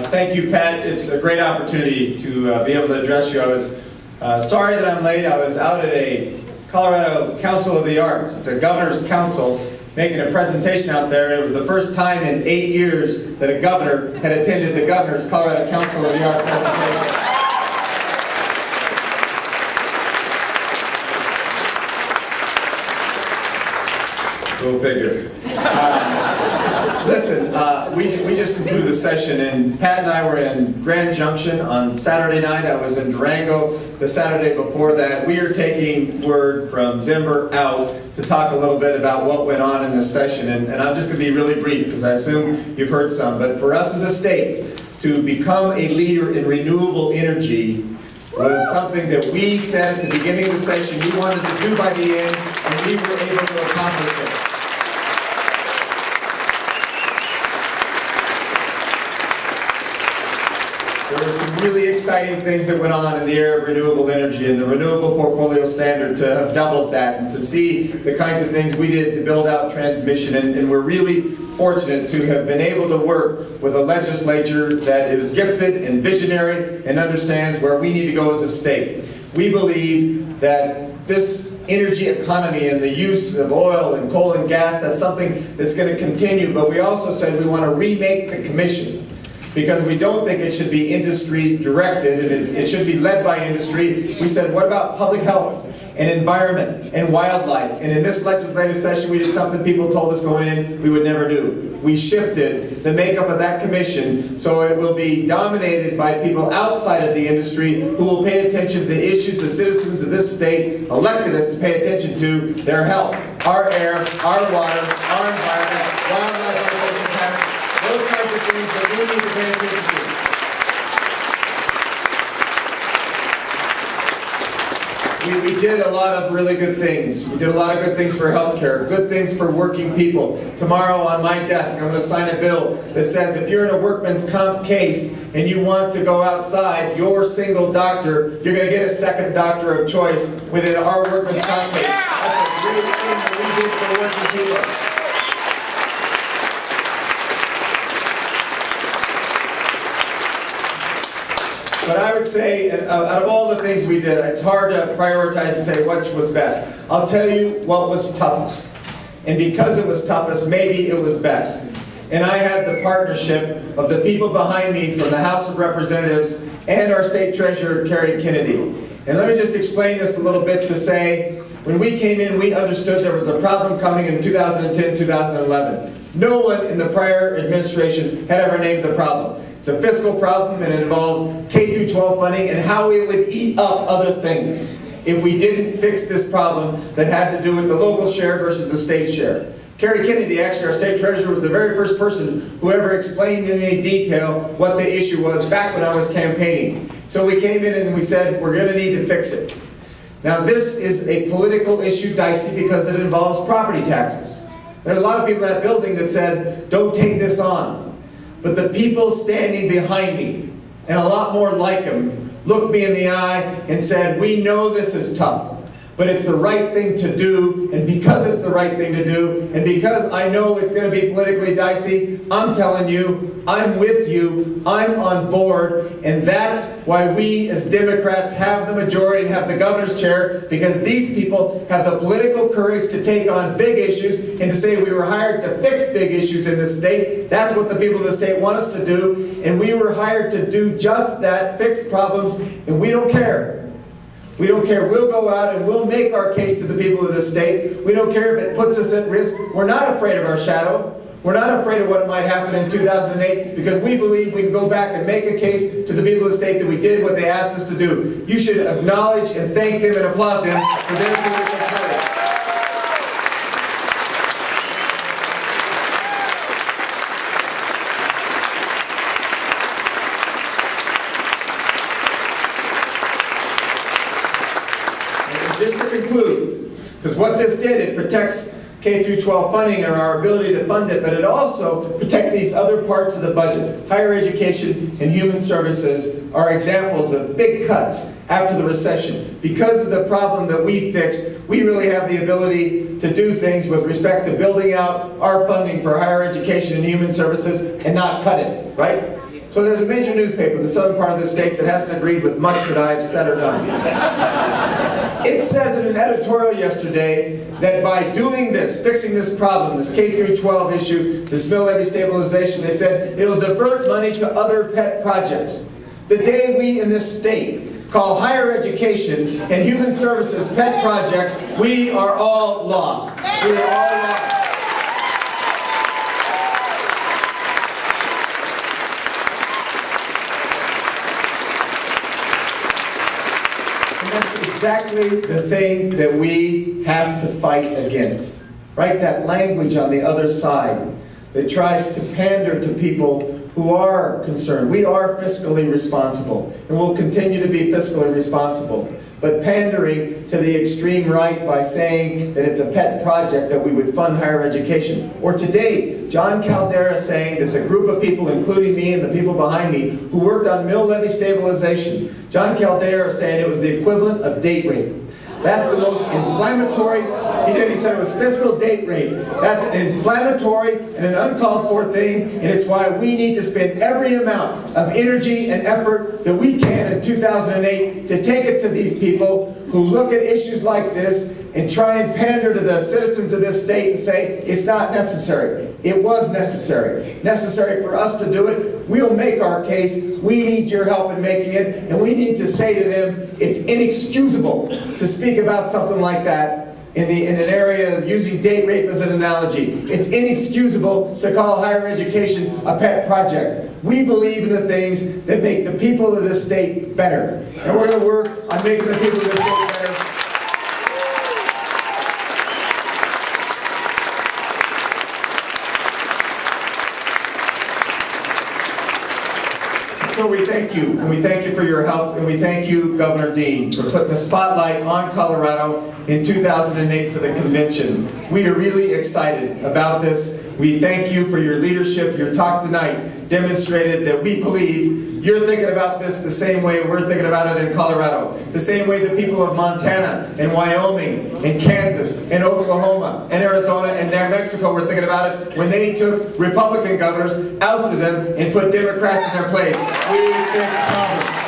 Thank you, Pat. It's a great opportunity to be able to address you. I was sorry that I'm late. I was out at a Colorado Council of the Arts. It's a governor's council making a presentation out there. It was the first time in 8 years that a governor had attended the governor's Colorado Council of the Arts presentation. Go figure. Listen, we just concluded the session, and Pat and I were in Grand Junction on Saturday night. I was in Durango the Saturday before that. We are taking word from Denver out to talk a little bit about what went on in this session, and I'm just going to be really brief because I assume you've heard some. But for us as a state to become a leader in renewable energy was something that we said at the beginning of the session we wanted to do by the end, and we were able to accomplish it. There were some really exciting things that went on in the area of renewable energy and the renewable portfolio standard to have doubled that and to see the kinds of things we did to build out transmission. And we're really fortunate to have been able to work with a legislature that is gifted and visionary and understands where we need to go as a state. We believe that this energy economy and the use of oil and coal and gas, that's something that's going to continue, but we also said we want to remake the commission, because we don't think it should be industry directed and it should be led by industry. We said, what about public health and environment and wildlife? And in this legislative session we did something people told us going in we would never do. We shifted the makeup of that commission so it will be dominated by people outside of the industry who will pay attention to the issues the citizens of this state elected us to pay attention to: their health, our air, our water, our environment, wildlife, our ocean patterns. Those kinds of things that we need to pay attention to. We did a lot of really good things. We did a lot of good things for healthcare, good things for working people. Tomorrow on my desk I'm going to sign a bill that says if you're in a workman's comp case and you want to go outside your single doctor, you're going to get a second doctor of choice within our workman's comp case. That's a great thing that we did for working people. But I would say, out of all the things we did, it's hard to prioritize and say which was best. I'll tell you what was toughest. And because it was toughest, maybe it was best. And I had the partnership of the people behind me from the House of Representatives and our State Treasurer, Kerry Kennedy. And let me just explain this a little bit to say, when we came in, we understood there was a problem coming in 2010, 2011. No one in the prior administration had ever named the problem. It's a fiscal problem, and it involved K-12 funding and how it would eat up other things if we didn't fix this problem that had to do with the local share versus the state share. Kerry Kennedy, actually our state treasurer, was the very first person who ever explained in any detail what the issue was back when I was campaigning. So we came in and we said, we're going to need to fix it. Now this is a political issue, dicey, because it involves property taxes. There's a lot of people in that building that said, don't take this on. But the people standing behind me, and a lot more like them, looked me in the eye and said, we know this is tough, but it's the right thing to do, and because it's the right thing to do, and because I know it's going to be politically dicey, I'm telling you, I'm with you, I'm on board, and that's why we as Democrats have the majority and have the governor's chair, because these people have the political courage to take on big issues and to say we were hired to fix big issues in this state. That's what the people of the state want us to do, and we were hired to do just that, fix problems, and we don't care. We don't care. We'll go out and we'll make our case to the people of this state. We don't care if it puts us at risk. We're not afraid of our shadow. We're not afraid of what might happen in 2008 because we believe we can go back and make a case to the people of the state that we did what they asked us to do. You should acknowledge and thank them and applaud them for their political courage. Just to conclude, because what this did, it protects K-12 funding and our ability to fund it, but it also protects these other parts of the budget. Higher education and human services are examples of big cuts after the recession. Because of the problem that we fixed, we really have the ability to do things with respect to building out our funding for higher education and human services and not cut it, right? So there's a major newspaper in the southern part of the state that hasn't agreed with much that I've said or done. It says in an editorial yesterday that by doing this, fixing this problem, this K-12 issue, this mill levy stabilization, they said it'll divert money to other pet projects. The day we in this state call higher education and human services pet projects, we are all lost. We are all lost. That's exactly the thing that we have to fight against. Right? That language on the other side that tries to pander to people who are concerned. We are fiscally responsible, and will continue to be fiscally responsible. But pandering to the extreme right by saying that it's a pet project that we would fund higher education. Or today, John Caldera saying that the group of people, including me and the people behind me, who worked on mill levy stabilization, John Caldera saying it was the equivalent of date rape. That's the most inflammatory, he said it was fiscal date rape. That's an inflammatory and an uncalled for thing, and it's why we need to spend every amount of energy and effort that we can in 2008 to take it to these people who look at issues like this and try and pander to the citizens of this state and say, it's not necessary. It was necessary. Necessary for us to do it. We'll make our case. We need your help in making it, and we need to say to them, it's inexcusable to speak about something like that in an area of using date rape as an analogy. It's inexcusable to call higher education a pet project. We believe in the things that make the people of this state better. And we're going to work on making the people of this state better. So we thank you, and we thank you for your help, and we thank you, Governor Dean, for putting the spotlight on Colorado in 2008 for the convention. We are really excited about this. We thank you for your leadership. Your talk tonight demonstrated that we believe you're thinking about this the same way we're thinking about it in Colorado, the same way the people of Montana and Wyoming and Kansas and Oklahoma and Arizona and New Mexico were thinking about it when they took Republican governors, ousted them, and put Democrats in their place. We fixed Congress.